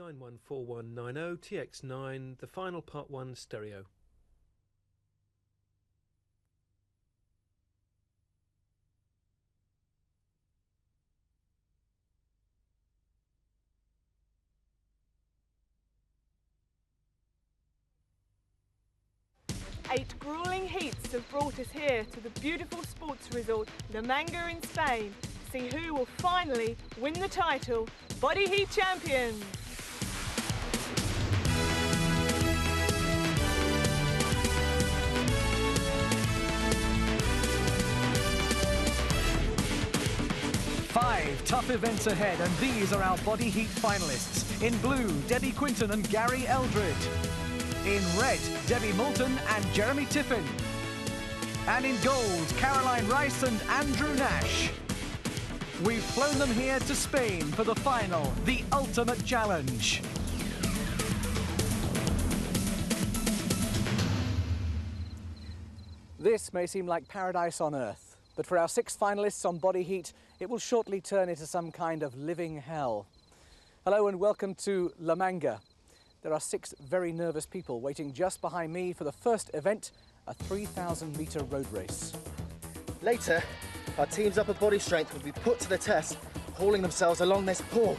91419 TX9, the final Part 1 stereo. Eight gruelling heats have brought us here to the beautiful sports resort La Manga in Spain to see who will finally win the title, Body Heat Champions. Five tough events ahead, and these are our Body Heat finalists. In blue, Debbie Quinton and Gary Eldred. In red, Debbie Moulton and Jeremy Tiffin. And in gold, Caroline Rice and Andrew Nash. We've flown them here to Spain for the final, the ultimate challenge. This may seem like paradise on earth, but for our 6 finalists on Body Heat, it will shortly turn into some kind of living hell. Hello and welcome to La Manga. There are 6 very nervous people waiting just behind me for the first event, a 3,000-metre road race. Later, our team's upper body strength will be put to the test, hauling themselves along this pool.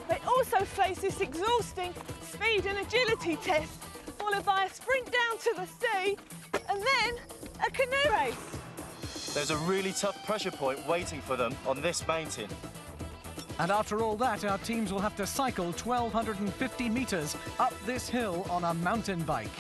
They also face this exhausting speed and agility test, followed by a sprint down to the sea, and then a canoe race. There's a really tough pressure point waiting for them on this mountain. And after all that, our teams will have to cycle 1,250 metres up this hill on a mountain bike.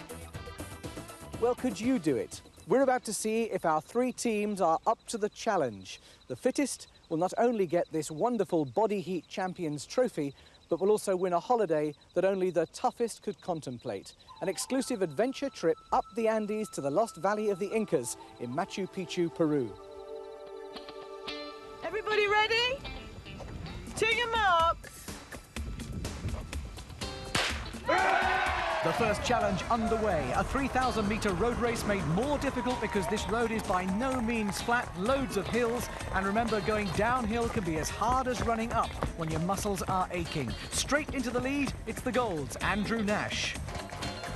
Well, could you do it? We're about to see if our 3 teams are up to the challenge. The fittest will not only get this wonderful Body Heat Champions trophy, but will also win a holiday that only the toughest could contemplate. An exclusive adventure trip up the Andes to the Lost Valley of the Incas in Machu Picchu, Peru. Everybody ready? To your marks. The first challenge underway, a 3,000-metre road race made more difficult because this road is by no means flat, loads of hills, and remember, going downhill can be as hard as running up when your muscles are aching. Straight into the lead, it's the Golds, Andrew Nash.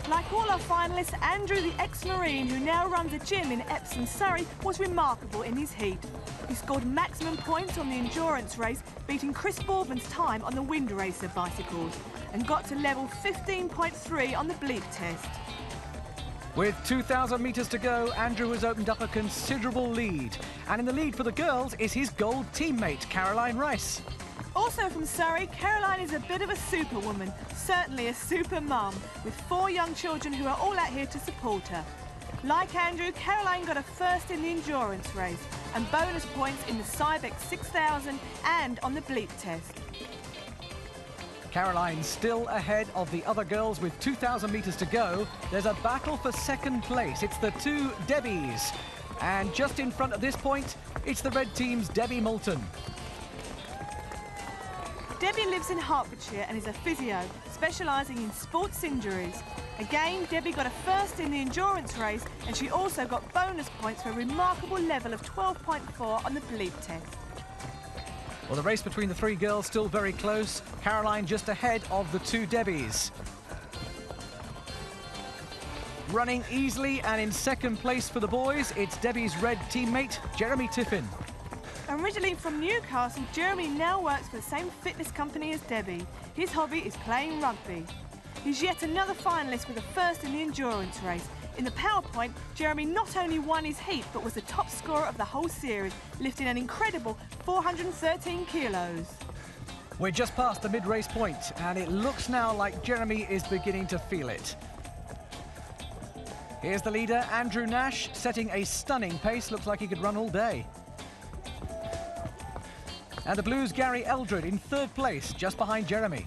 Like all our finalists, Andrew, the ex-Marine who now runs a gym in Epsom, Surrey, was remarkable in his heat. He scored maximum points on the endurance race, beating Chris Bourman's time on the Wind Racer bicycles, and got to level 15.3 on the bleep test. With 2,000 metres to go, Andrew has opened up a considerable lead. And in the lead for the girls is his Gold teammate, Caroline Rice. Also from Surrey, Caroline is a bit of a superwoman, certainly a super mum, with 4 young children who are all out here to support her. Like Andrew, Caroline got a first in the endurance race and bonus points in the Cybex 6000 and on the bleep test. Caroline still ahead of the other girls with 2,000 metres to go. There's a battle for second place. It's the 2 Debbies. And just in front at this point, it's the red team's Debbie Moulton. Debbie lives in Hertfordshire and is a physio, specialising in sports injuries. Again, Debbie got a first in the endurance race, and she also got bonus points for a remarkable level of 12.4 on the bleep test. Well, the race between the 3 girls still very close. Caroline just ahead of the 2 Debbies. Running easily and in second place for the boys, it's Debbie's red teammate, Jeremy Tiffin. Originally from Newcastle, Jeremy now works for the same fitness company as Debbie. His hobby is playing rugby. He's yet another finalist with a first in the endurance race. In the PowerPoint, Jeremy not only won his heat, but was the top scorer of the whole series, lifting an incredible 413 kilos. We're just past the mid-race point, and it looks now like Jeremy is beginning to feel it. Here's the leader, Andrew Nash, setting a stunning pace. Looks like he could run all day. And the Blues' Gary Eldred in 3rd place, just behind Jeremy.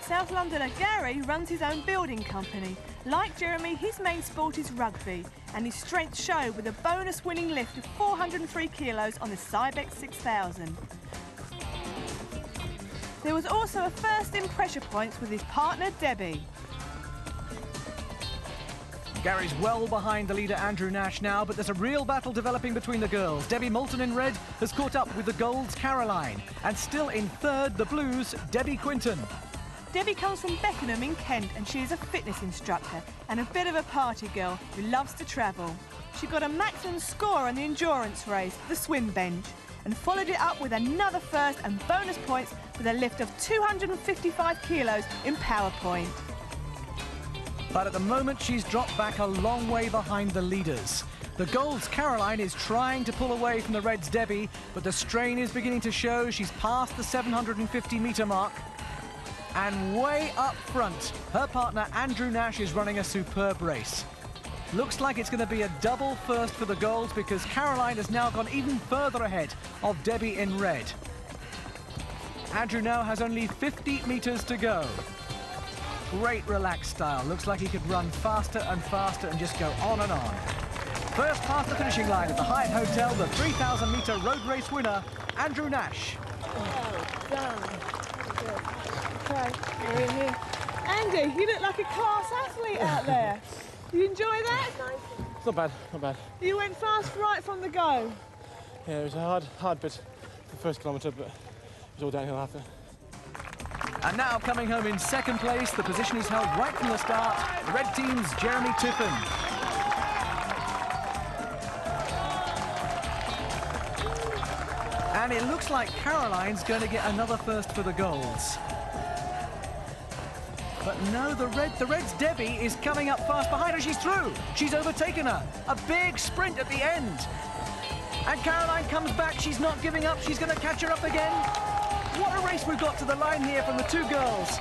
South Londoner Gary runs his own building company. Like Jeremy, his main sport is rugby, and his strength showed with a bonus winning lift of 403 kilos on the Cybex 6000. There was also a first in pressure points with his partner Debbie. Gary's well behind the leader Andrew Nash now, but there's a real battle developing between the girls. Debbie Moulton in red has caught up with the Golds' Caroline, and still in 3rd, the Blues' Debbie Quinton. Debbie comes from Beckenham in Kent and she is a fitness instructor and a bit of a party girl who loves to travel. She got a maximum score on the endurance race, the swim bench, and followed it up with another first and bonus points with a lift of 255 kilos in PowerPoint. But at the moment, she's dropped back a long way behind the leaders. The Gold's Caroline is trying to pull away from the Red's Debbie, but the strain is beginning to show. She's past the 750-metre mark. And way up front, her partner Andrew Nash is running a superb race. Looks like it's going to be a double first for the Golds because Caroline has now gone even further ahead of Debbie in red. Andrew now has only 50 metres to go. Great relaxed style. Looks like he could run faster and faster and just go on and on. First past the finishing line at the Hyatt Hotel, the 3,000-metre road race winner, Andrew Nash. Well done. Okay, Andy, you look like a class athlete out there. You enjoy that? It's not bad, not bad. You went fast right from the go. Yeah, it was a hard bit the first kilometre, but it was all downhill after. And now coming home in second place, the position is held right from the start, the red team's Jeremy Tiffin. And it looks like Caroline's going to get another first for the Golds. But no, the Red's Debbie is coming up fast behind her. She's through. She's overtaken her. A big sprint at the end. And Caroline comes back. She's not giving up. She's going to catch her up again. What a race we've got to the line here from the two girls.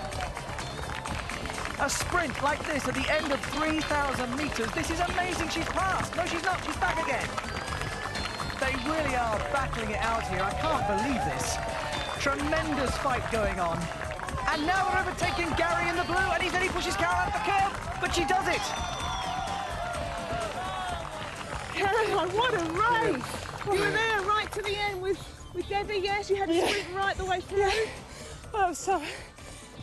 A sprint like this at the end of 3,000 metres. This is amazing. She's passed. No, she's not. She's back again. They really are battling it out here. I can't believe this. Tremendous fight going on. And now they're overtaking Gary in the blue, and he pushes Caroline up the curve, but she does it. Caroline, what a race! You were there right to the end with Debbie, yes? You had to sprint right the way through? Yeah. Well, that was tough.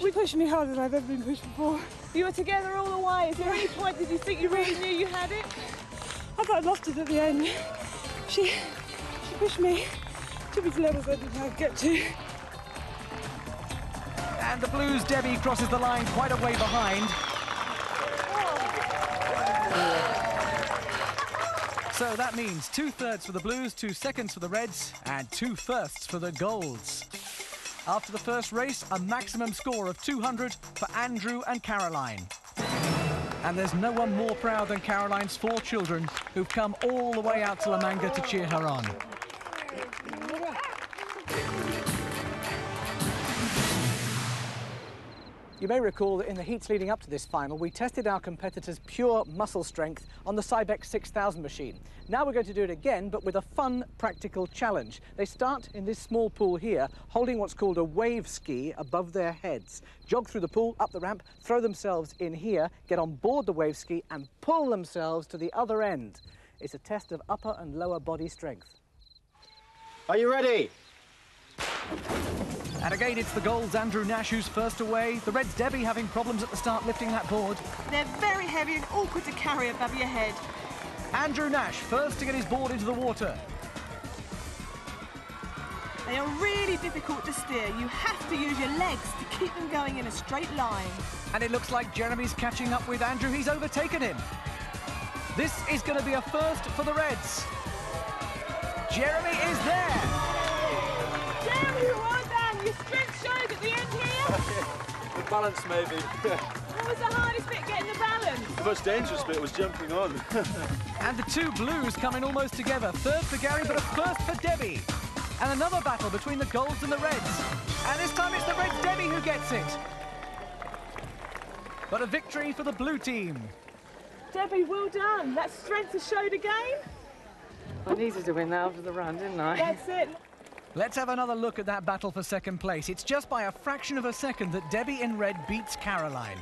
She pushed me harder than I've ever been pushed before. You were together all the way. Is there any point did you think you really knew you had it? I thought I lost it at the end. She pushed me, took me to levels I didn't know I'd get to. And the Blues' Debbie crosses the line quite a way behind. So that means 2/3 for the Blues, 2 seconds for the Reds, and 2 firsts for the Golds. After the first race, a maximum score of 200 for Andrew and Caroline. And there's no one more proud than Caroline's 4 children who've come all the way out to La Manga to cheer her on. You may recall that in the heats leading up to this final, we tested our competitors' pure muscle strength on the Cybex 6000 machine. Now we're going to do it again, but with a fun, practical challenge. They start in this small pool here, holding what's called a wave ski above their heads. Jog through the pool, up the ramp, throw themselves in here, get on board the wave ski and pull themselves to the other end. It's a test of upper and lower body strength. Are you ready? And again, it's the Golds' Andrew Nash who's first away. The Reds' Debbie having problems at the start lifting that board. They're very heavy and awkward to carry above your head. Andrew Nash first to get his board into the water. They are really difficult to steer. You have to use your legs to keep them going in a straight line. And it looks like Jeremy's catching up with Andrew. He's overtaken him. This is going to be a first for the Reds. Jeremy is there. Jeremy, well done. Your strength showed at the end here. The balance, maybe. What was the hardest bit, getting the balance? The most dangerous bit was jumping on. And the two Blues coming almost together. Third for Gary, but a first for Debbie. And another battle between the Golds and the Reds. And this time it's the Reds' Debbie who gets it. But a victory for the blue team. Debbie, well done. That strength has showed again. I needed to win that after the run, didn't I? That's it. Let's have another look at that battle for second place. It's just by a fraction of a second that Debbie in red beats Caroline.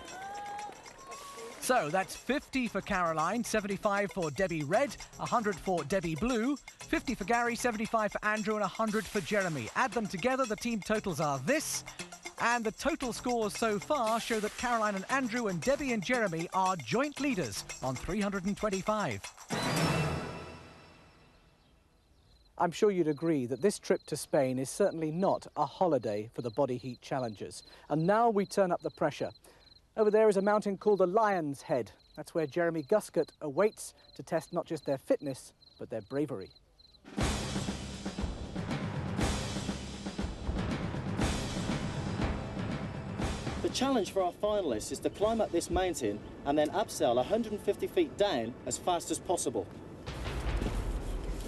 So that's 50 for Caroline, 75 for Debbie Red, 100 for Debbie Blue, 50 for Gary, 75 for Andrew and 100 for Jeremy. Add them together, the team totals are this. And the total scores so far show that Caroline and Andrew and Debbie and Jeremy are joint leaders on 325. I'm sure you'd agree that this trip to Spain is certainly not a holiday for the body heat challengers. And now we turn up the pressure. Over there is a mountain called the Lion's Head. That's where Jeremy Guscott awaits to test not just their fitness, but their bravery. The challenge for our finalists is to climb up this mountain and then abseil 150 feet down as fast as possible.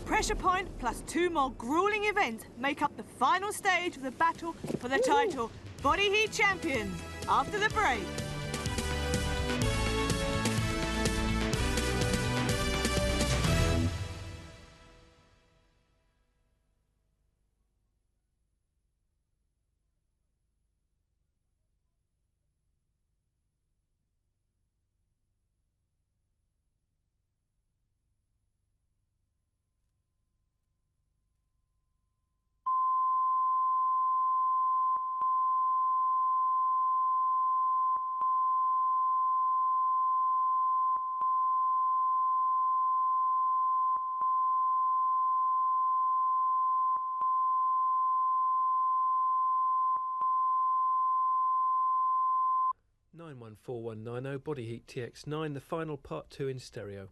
Pressure Point plus 2 more gruelling events make up the final stage of the battle for the title Body Heat Champions. After the break. (91419) Body Heat TX9, the final part 2 in stereo.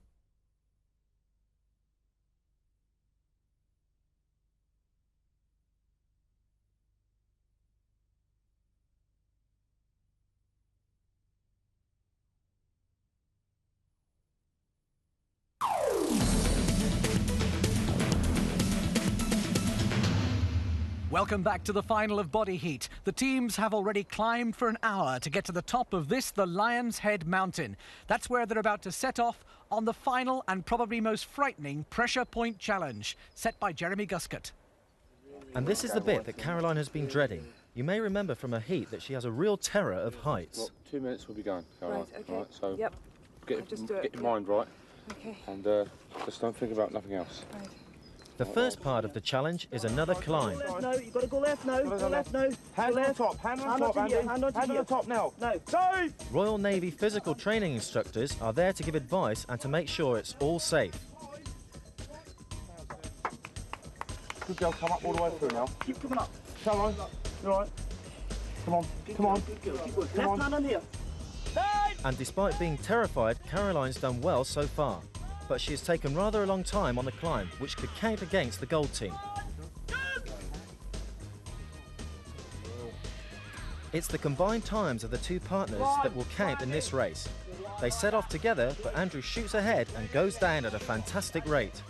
Welcome back to the final of Body Heat. The teams have already climbed for an hour to get to the top of this, the Lion's Head Mountain. That's where they're about to set off on the final and probably most frightening Pressure Point Challenge, set by Jeremy Guscott. And this is the bit that Caroline has been dreading. You may remember from her heat that she has a real terror of heights. Well, 2 minutes we'll be going, Caroline. Right, okay. Right, so Yep. get your mind right. Okay. And just don't think about nothing else. Right. The first part of the challenge is another climb. No, you've got to go left, no. Go left, no. Hand on the top, hand on the top, Andy. Hand on the top now. No. Go! Royal Navy physical training instructors are there to give advice and to make sure it's all safe. Good girl, come up all the way through now. Keep coming up. Caroline, you all right? Come on, come on. Good girl, keep going. Left hand on here. And despite being terrified, Caroline's done well so far. But she has taken rather a long time on the climb, which could count against the gold team. It's the combined times of the two partners that will count in this race. They set off together, but Andrew shoots ahead and goes down at a fantastic rate.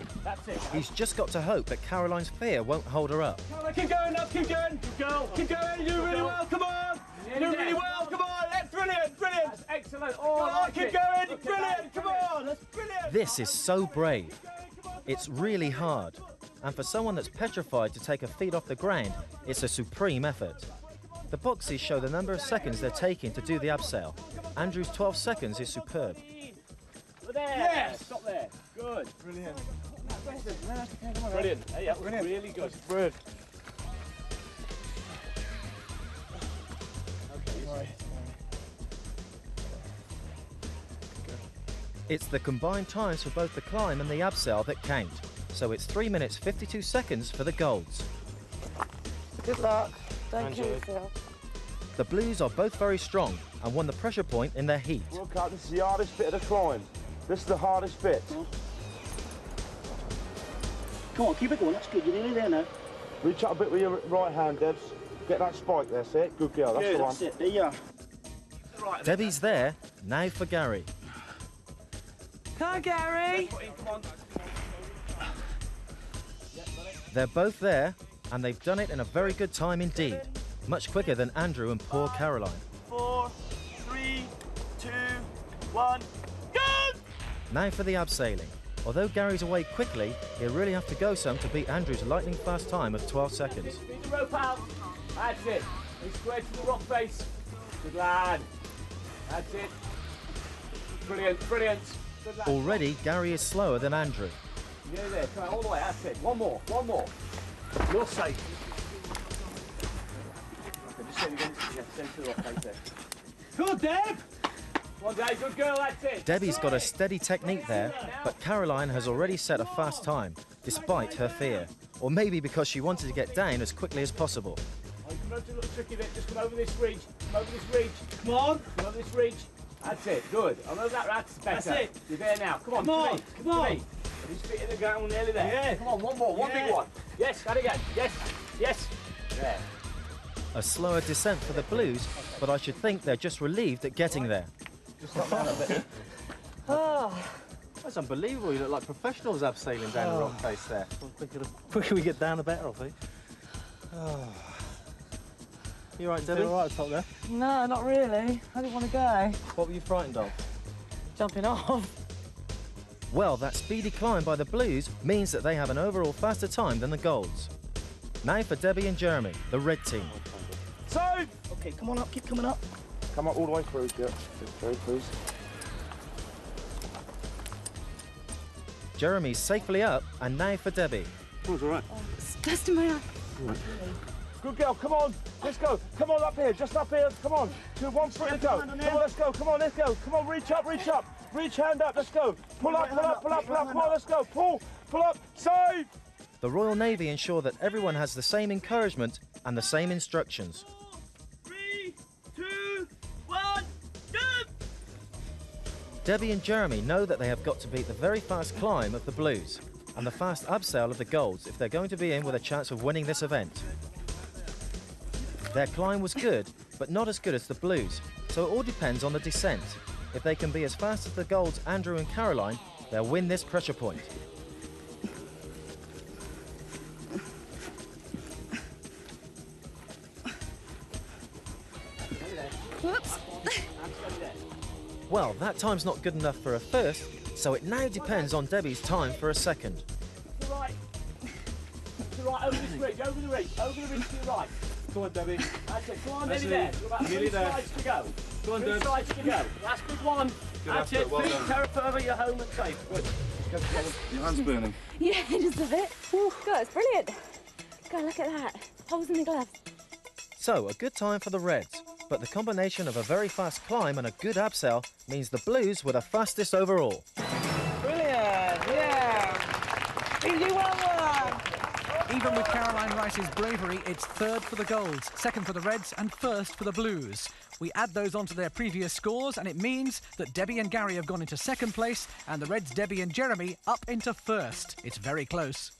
He's just got to hope that Caroline's fear won't hold her up. Keep going, up, keep going. Good girl. Keep going, you do really well, come on. You do really well, come on. That's brilliant, brilliant. That's excellent. Oh, keep going, brilliant, come on. That's brilliant. This is so brave. It's really hard. And for someone that's petrified to take her feet off the ground, it's a supreme effort. The boxes show the number of seconds they're taking to do the abseil. Andrew's 12 seconds is superb. Yes! Stop there. Good. Brilliant. Brilliant. Hey, that was really good. Brilliant. It's the combined times for both the climb and the abseil that count. So it's 3 minutes 52 seconds for the golds. Good luck. Don't kill yourself. The Blues are both very strong and won the pressure point in their heat. Look out, this is the hardest bit of the climb. This is the hardest bit. Come on, keep it going. That's good. You're nearly there now. Reach up a bit with your right hand, Debs. Get that spike there, see it? Good girl, that's the one. That's it. There you are. Debbie's there, now for Gary. Come on, Gary. They're both there, and they've done it in a very good time indeed. Much quicker than Andrew and poor Caroline. 4, 3, 2, 1, go! Now for the abseiling. Although Gary's away quickly, he'll really have to go some to beat Andrew's lightning fast time of 12 seconds. Feed the rope out. That's it. He's square to the rock face. Good lad. That's it. Brilliant, brilliant. Good lad. Already, Gary is slower than Andrew. Yeah, there. Come on, all the way. That's it. One more. One more. You're safe. Okay, just so you're going to the rock face there. Good, Deb. Come on, Dave, good girl, that's it. Debbie's got a steady technique there, but Caroline has already set a fast time, despite her fear. Or maybe because she wanted to get down as quickly as possible. Oh, come over to a little tricky bit, just come over this ridge. Come over this ridge. Come on. Come over this ridge. That's it, good. I know that's better. That's it. You're there now. Come on, come on. His feet in the ground, nearly there. Yeah. Come on, one more, one big one. Yes, that again. Yes, yes. There. A slower descent for the Blues, but I should think they're just relieved at getting there. Just stop down a bit. That's unbelievable. You look like professionals abseiling down the rock face there. The quicker we get down, the better, I think. You all right, Debbie? All right, top there? No, not really. I didn't want to go. What were you frightened of? Jumping off. Well, that speedy climb by the Blues means that they have an overall faster time than the Golds. Now for Debbie and Jeremy, the red team. So, Okay, come on up, keep coming up. Come up all the way through, yeah. Very please. Jeremy's safely up, and now for Debbie. Oh, it's all right. It's just in my eye. good girl, come on. Let's go. Come on up here, just up here. Come on. 2, 1 foot and go. Come on, let's go. Come on, let's go. Come on, reach up, reach up. Reach hand up, let's go. Pull up, pull up, pull up, pull up. Come on, let's go. Pull, pull up, save. The Royal Navy ensure that everyone has the same encouragement and the same instructions. 3, 2, 1, go! Debbie and Jeremy know that they have got to beat the very fast climb of the Blues and the fast abseil of the Golds if they're going to be in with a chance of winning this event. Their climb was good, but not as good as the Blues, so it all depends on the descent. If they can be as fast as the Golds, Andrew and Caroline, they'll win this pressure point. Whoops. Well, that time's not good enough for a first, so it now depends on Debbie's time for a second. To the right. To the right, over this ridge, over the ridge, over the ridge to your right. Come on, Debbie. That's it, come on, nearly there. You're about Nearly 3 there. slides to go. Go on, 3 Deb. slides to go. Last big one. Good That's effort, it, well feet done. terra firma, you're home and safe. Good. Let's go, Your hand's burning. Yeah, just a bit. God, it's brilliant. God, look at that. Holes in the gloves. So, a good time for the Reds, but the combination of a very fast climb and a good abseil means the Blues were the fastest overall. Brilliant, yeah. You won one. Even with Caroline Rice's bravery, it's third for the Golds, second for the Reds and first for the Blues. We add those onto their previous scores and it means that Debbie and Gary have gone into second place and the Reds' Debbie and Jeremy up into first. It's very close.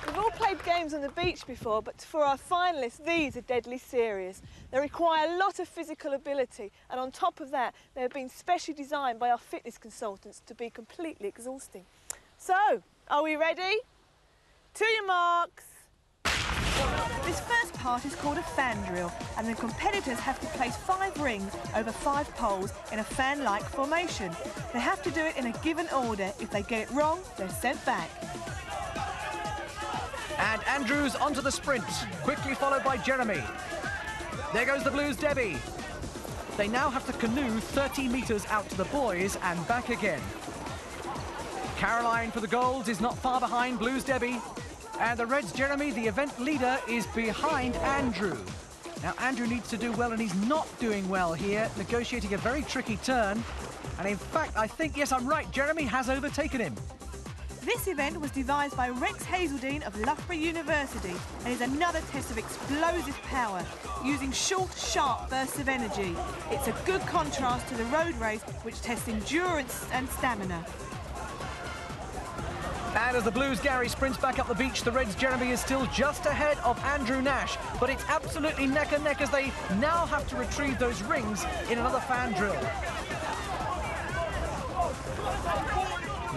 We've all played games on the beach before, but for our finalists, these are deadly serious. They require a lot of physical ability, and on top of that, they have been specially designed by our fitness consultants to be completely exhausting. So, are we ready? To your marks. This first part is called a fan drill, and the competitors have to place 5 rings over 5 poles in a fan-like formation. They have to do it in a given order. If they get it wrong, they're sent back. And Andrews onto the sprint, quickly followed by Jeremy. There goes the Blues' Debbie. They now have to canoe 30 metres out to the boys and back again. Caroline for the Golds is not far behind Blues' Debbie. And the Reds' Jeremy, the event leader, is behind Andrew. Now, Andrew needs to do well, and he's not doing well here, negotiating a very tricky turn. And in fact, I think, yes, I'm right, Jeremy has overtaken him. This event was devised by Rex Hazeldine of Loughborough University and is another test of explosive power, using short, sharp bursts of energy. It's a good contrast to the road race, which tests endurance and stamina. And as the Blues' Gary sprints back up the beach, the Reds' Jeremy is still just ahead of Andrew Nash. But it's absolutely neck and neck as they now have to retrieve those rings in another fan drill.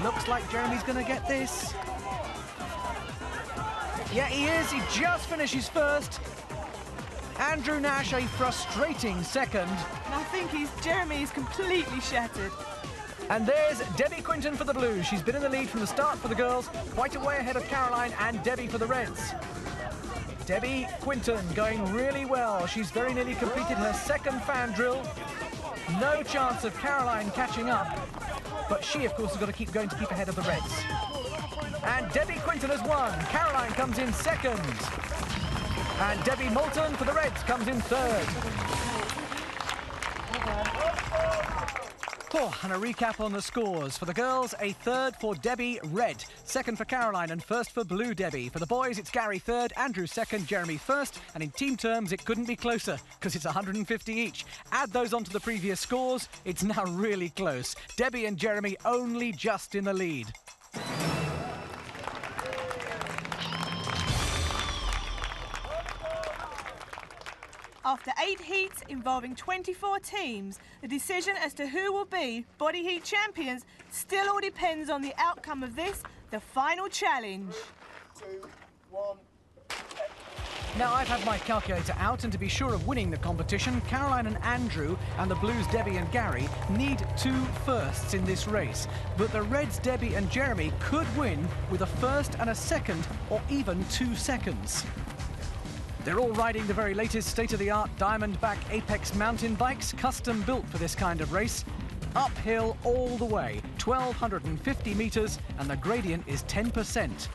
Looks like Jeremy's going to get this. Yeah, he is. He just finishes first. Andrew Nash, a frustrating second. And I think Jeremy is completely shattered. And there's Debbie Quinton for the Blues. She's been in the lead from the start for the girls, quite a way ahead of Caroline and Debbie for the Reds. Debbie Quinton going really well. She's very nearly completed her second fan drill. No chance of Caroline catching up, but she, of course, has got to keep going to keep ahead of the Reds. And Debbie Quinton has won. Caroline comes in second. And Debbie Moulton for the Reds comes in third. Oh, and a recap on the scores. For the girls, a third for Debbie, red. Second for Caroline and first for blue Debbie. For the boys, it's Gary third, Andrew second, Jeremy first. And in team terms, it couldn't be closer because it's 150 each. Add those onto the previous scores, it's now really close. Debbie and Jeremy only just in the lead. After 8 heats involving 24 teams, the decision as to who will be Body Heat champions still all depends on the outcome of this, the final challenge. 2, 1. Now, I've had my calculator out, and to be sure of winning the competition, Caroline and Andrew and the Blues, Debbie and Gary, need 2 firsts in this race. But the Reds, Debbie and Jeremy, could win with a first and a second, or even 2 seconds. They're all riding the very latest state-of-the-art Diamondback Apex mountain bikes, custom built for this kind of race. Uphill all the way, 1,250 metres, and the gradient is 10%.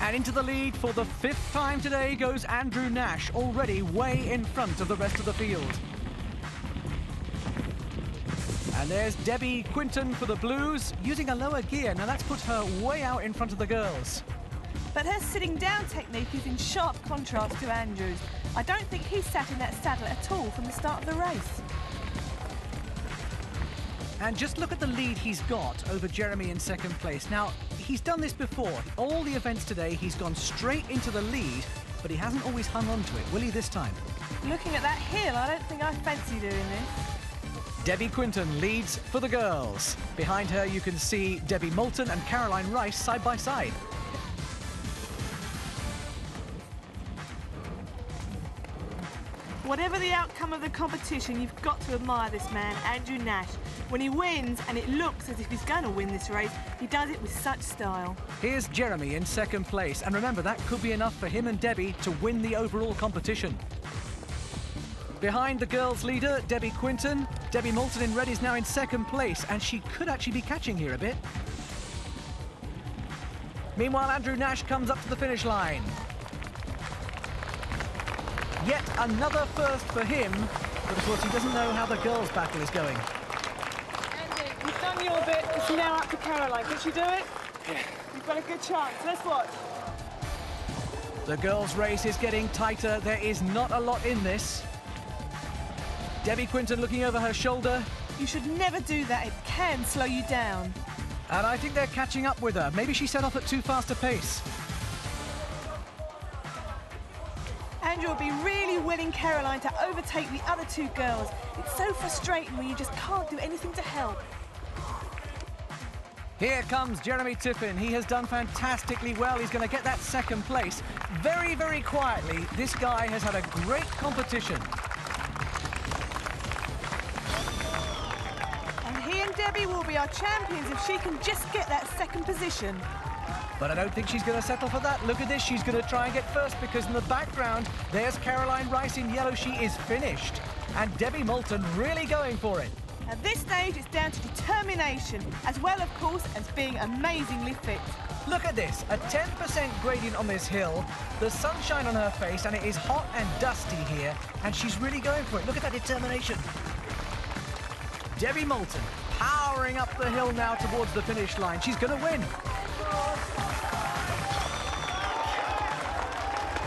And into the lead for the 5th time today goes Andrew Nash, already way in front of the rest of the field. And there's Debbie Quinton for the Blues, using a lower gear. Now that's put her way out in front of the girls. But her sitting down technique is in sharp contrast to Andrew's. I don't think he sat in that saddle at all from the start of the race. And just look at the lead he's got over Jeremy in second place. Now, he's done this before. All the events today, he's gone straight into the lead, but he hasn't always hung on to it. Will he this time? Looking at that hill, I don't think I fancy doing this. Debbie Quinton leads for the girls. Behind her, you can see Debbie Moulton and Caroline Rice side by side. Whatever the outcome of the competition, you've got to admire this man, Andrew Nash. When he wins, and it looks as if he's going to win this race, he does it with such style. Here's Jeremy in second place, and remember, that could be enough for him and Debbie to win the overall competition. Behind the girls' leader, Debbie Quinton, Debbie Moulton in red is now in second place, and she could actually be catching here a bit. Meanwhile, Andrew Nash comes up to the finish line. Yet another first for him, but of course he doesn't know how the girls' battle is going. Andy, you've done your bit, it's now up to Caroline. Can she do it? Yeah. You've got a good chance. Let's watch. The girls' race is getting tighter. There is not a lot in this. Debbie Quinton looking over her shoulder. You should never do that. It can slow you down. And I think they're catching up with her. Maybe she set off at too fast a pace. Andrew will be really willing Caroline to overtake the other 2 girls. It's so frustrating when you just can't do anything to help. Here comes Jeremy Tiffin. He has done fantastically well. He's going to get that second place. Very, very quietly, this guy has had a great competition. And he and Debbie will be our champions if she can just get that second position. But I don't think she's going to settle for that. Look at this. She's going to try and get first because in the background, there's Caroline Rice in yellow. She is finished. And Debbie Moulton really going for it. At this stage, it's down to determination, as well, of course, as being amazingly fit. Look at this. A 10% gradient on this hill. The sunshine on her face, and it is hot and dusty here. And she's really going for it. Look at that determination. Debbie Moulton powering up the hill now towards the finish line. She's going to win.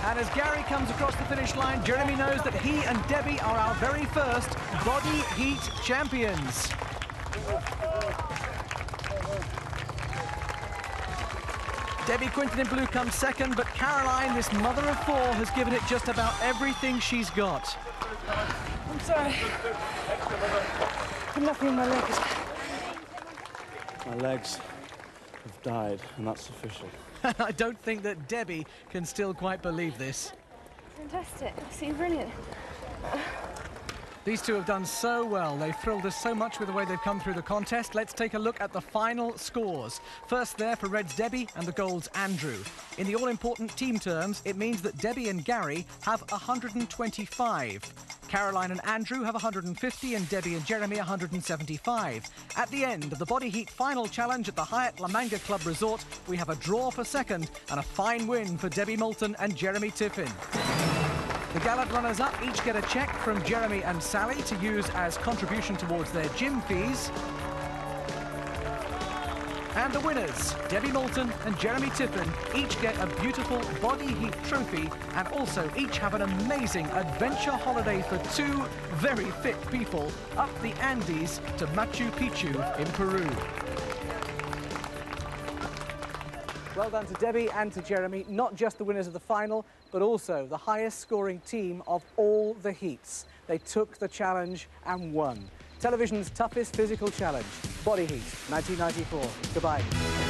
And as Gary comes across the finish line, Jeremy knows that he and Debbie are our very first Body Heat champions. Debbie Quinton in blue comes second, but Caroline, this mother of 4, has given it just about everything she's got. I'm sorry. I've nothing in my legs. My legs have died, and that's official. I don't think that Debbie can still quite believe this. Fantastic. Absolutely brilliant. These two have done so well. They've thrilled us so much with the way they've come through the contest. Let's take a look at the final scores. First there for Red's Debbie and the Gold's Andrew. In the all-important team terms, it means that Debbie and Gary have 125. Caroline and Andrew have 150 and Debbie and Jeremy 175. At the end of the Body Heat final challenge at the Hyatt La Manga Club Resort, we have a draw for second and a fine win for Debbie Moulton and Jeremy Tiffin. The gallant runners-up each get a cheque from Jeremy and Sally to use as contribution towards their gym fees. And the winners, Debbie Moulton and Jeremy Tiffin, each get a beautiful Body Heat trophy and also each have an amazing adventure holiday for two very fit people up the Andes to Machu Picchu in Peru. Well done to Debbie and to Jeremy, not just the winners of the final, but also the highest scoring team of all the heats. They took the challenge and won. Television's toughest physical challenge, Body Heat, 1994. Goodbye.